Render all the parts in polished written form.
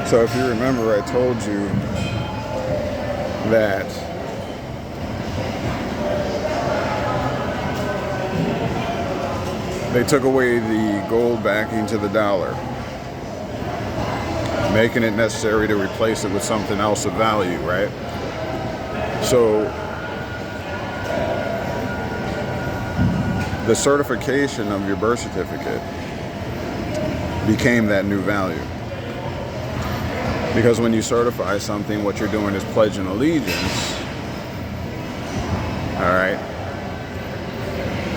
So if you remember, I told you that they took away the gold backing to the dollar, making it necessary to replace it with something else of value, right? So the certification of your birth certificate became that new value. Because when you certify something, what you're doing is pledging allegiance, all right,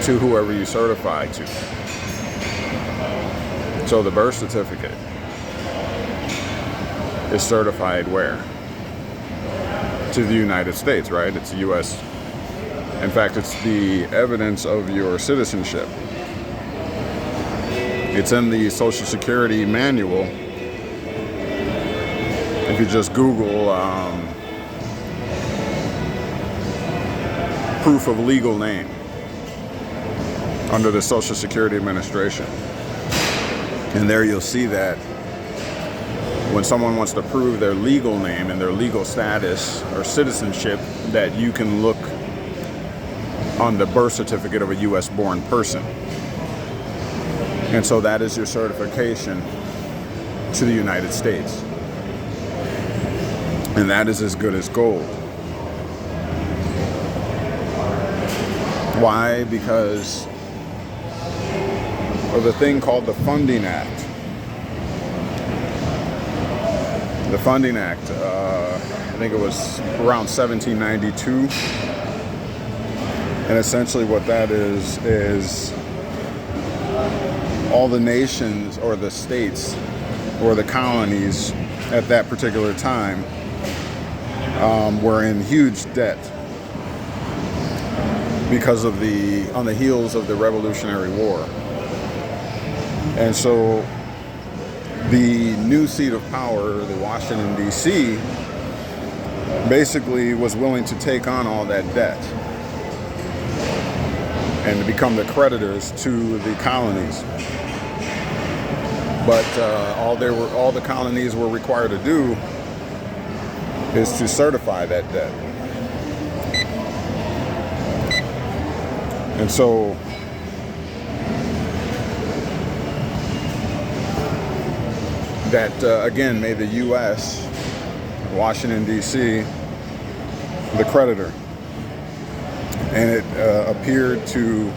to whoever you certify to. So the birth certificate is certified where? To the United States, right? It's U.S. In fact, it's the evidence of your citizenship. It's in the Social Security manual. If you just Google proof of legal name under the Social Security Administration. And there you'll see that when someone wants to prove their legal name and their legal status or citizenship, that you can look on the birth certificate of a U.S. born person. And so that is your certification to the United States. And that is as good as gold. Why? Because of the thing called the Funding Act. The Funding Act, I think it was around 1792. And essentially what that is all the nations or the states or the colonies at that particular time were in huge debt because of on the heels of the Revolutionary War. And so the new seat of power, the Washington, D.C., basically was willing to take on all that debt and to become the creditors to the colonies. But all the colonies were required to do is to certify that debt. And so that again made the U.S., Washington, D.C., the creditor. And it appeared to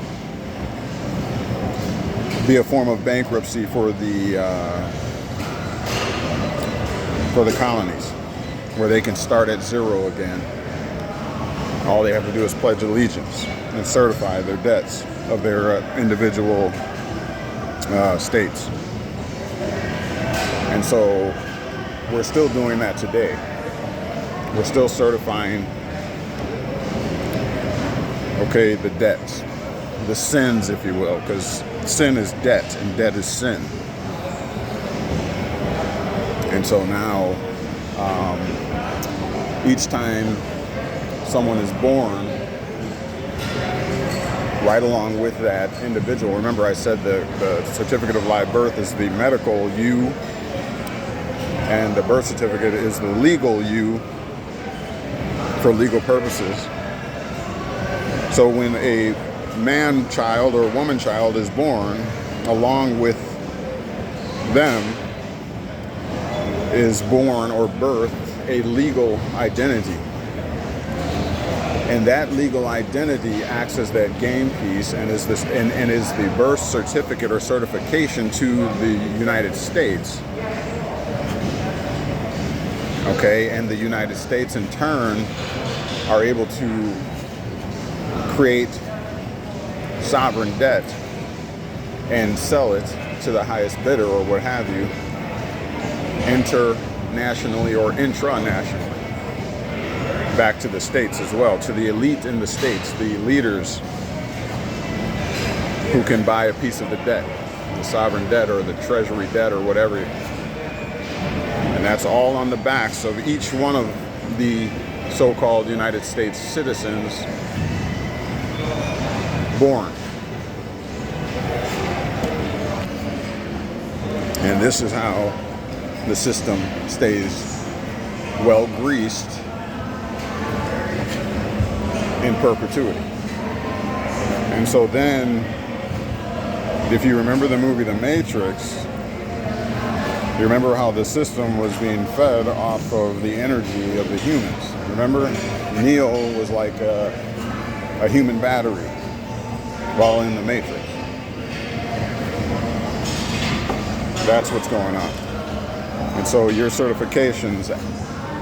be a form of bankruptcy for the colonies, where they can start at zero again. All they have to do is pledge allegiance and certify their debts of their individual states. And so we're still doing that today. We're still certifying, okay, the debts, the sins, if you will, because sin is debt and debt is sin. And so now, each time someone is born, right along with that individual, remember I said the certificate of live birth is the medical you, and the birth certificate is the legal you for legal purposes. So when a man child or woman child is born, along with them is born or birthed a legal identity. And that legal identity acts as that game piece and is the birth certificate or certification to the United States. Okay, and the United States in turn are able to create sovereign debt and sell it to the highest bidder or what have you, internationally or intranationally, back to the states as well, to the elite in the states, the leaders who can buy a piece of the debt, the sovereign debt or the treasury debt or whatever. And that's all on the backs of each one of the so-called United States citizens born. And this is how the system stays well greased in perpetuity. And so then, if you remember the movie The Matrix, you remember how the system was being fed off of the energy of the humans. Remember, Neo was like a human battery while in the Matrix. That's what's going on. And so your certifications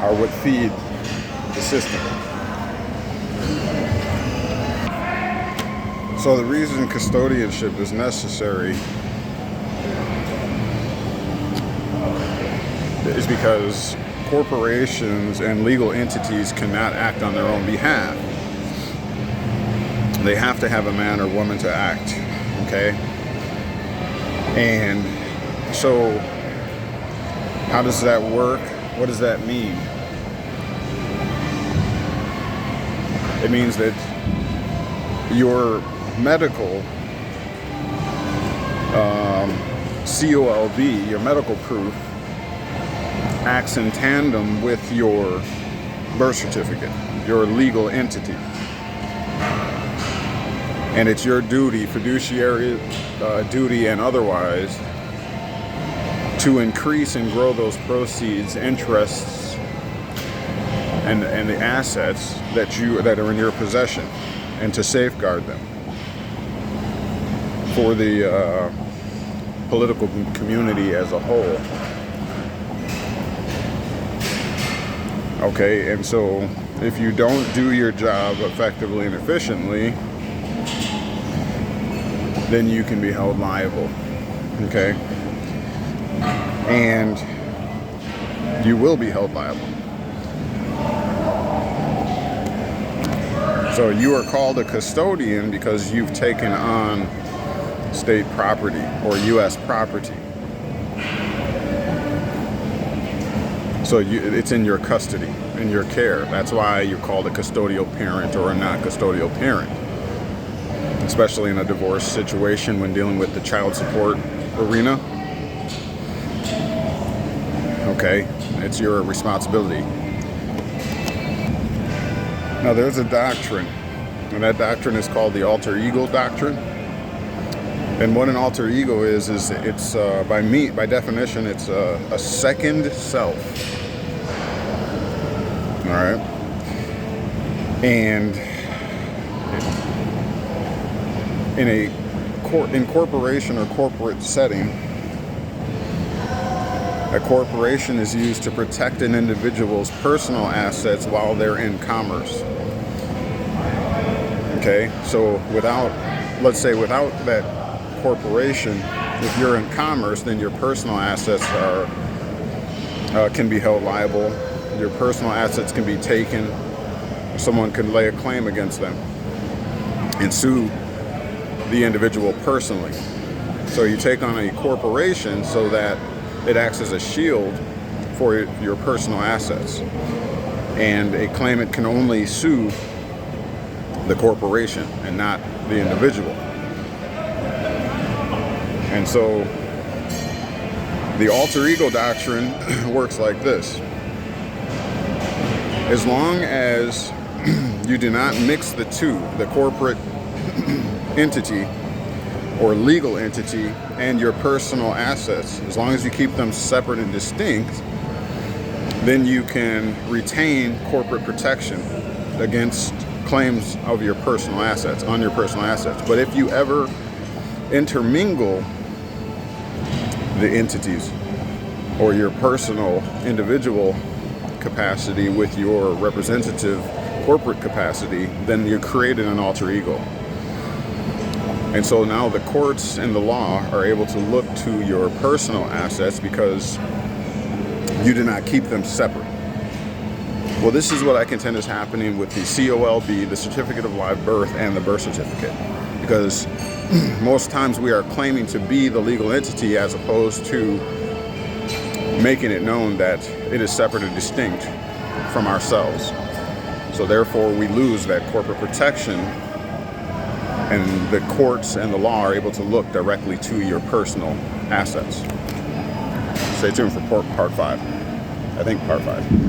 are what feed the system. So the reason custodianship is necessary is because corporations and legal entities cannot act on their own behalf. They have to have a man or woman to act, okay? And so how does that work? What does that mean? It means that your medical COLB, your medical proof, acts in tandem with your birth certificate, your legal entity. And it's your duty, fiduciary duty and otherwise, to increase and grow those proceeds, interests, and the assets that are in your possession, and to safeguard them for the political community as a whole. Okay, and so if you don't do your job effectively and efficiently, then you can be held liable. Okay? And you will be held liable. So you are called a custodian because you've taken on state property or U.S. property. So it's in your custody, in your care. That's why you're called a custodial parent or a non-custodial parent, especially in a divorce situation when dealing with the child support arena. Okay, it's your responsibility. Now there's a doctrine, and that doctrine is called the alter ego doctrine. And what an alter ego is it's by definition, it's a second self. All right, and in corporation or corporate setting, a corporation is used to protect an individual's personal assets while they're in commerce. Okay, so without that corporation, if you're in commerce, then your personal assets can be held liable. Your personal assets can be taken. Someone can lay a claim against them and sue the individual personally. So you take on a corporation so that it acts as a shield for your personal assets. And a claimant can only sue the corporation and not the individual. And so the alter ego doctrine works like this. As long as you do not mix the two, the corporate entity or legal entity and your personal assets, as long as you keep them separate and distinct, then you can retain corporate protection against claims of your personal assets, on your personal assets. But if you ever intermingle the entities or your personal individual capacity with your representative corporate capacity, then you're creating an alter ego. And so now the courts and the law are able to look to your personal assets because you do not keep them separate. Well, this is what I contend is happening with the COLB, the Certificate of Live Birth, and the birth certificate. Because most times we are claiming to be the legal entity as opposed to making it known that it is separate and distinct from ourselves. So therefore we lose that corporate protection, and the courts and the law are able to look directly to your personal assets. Stay tuned for part 5. I think part 5.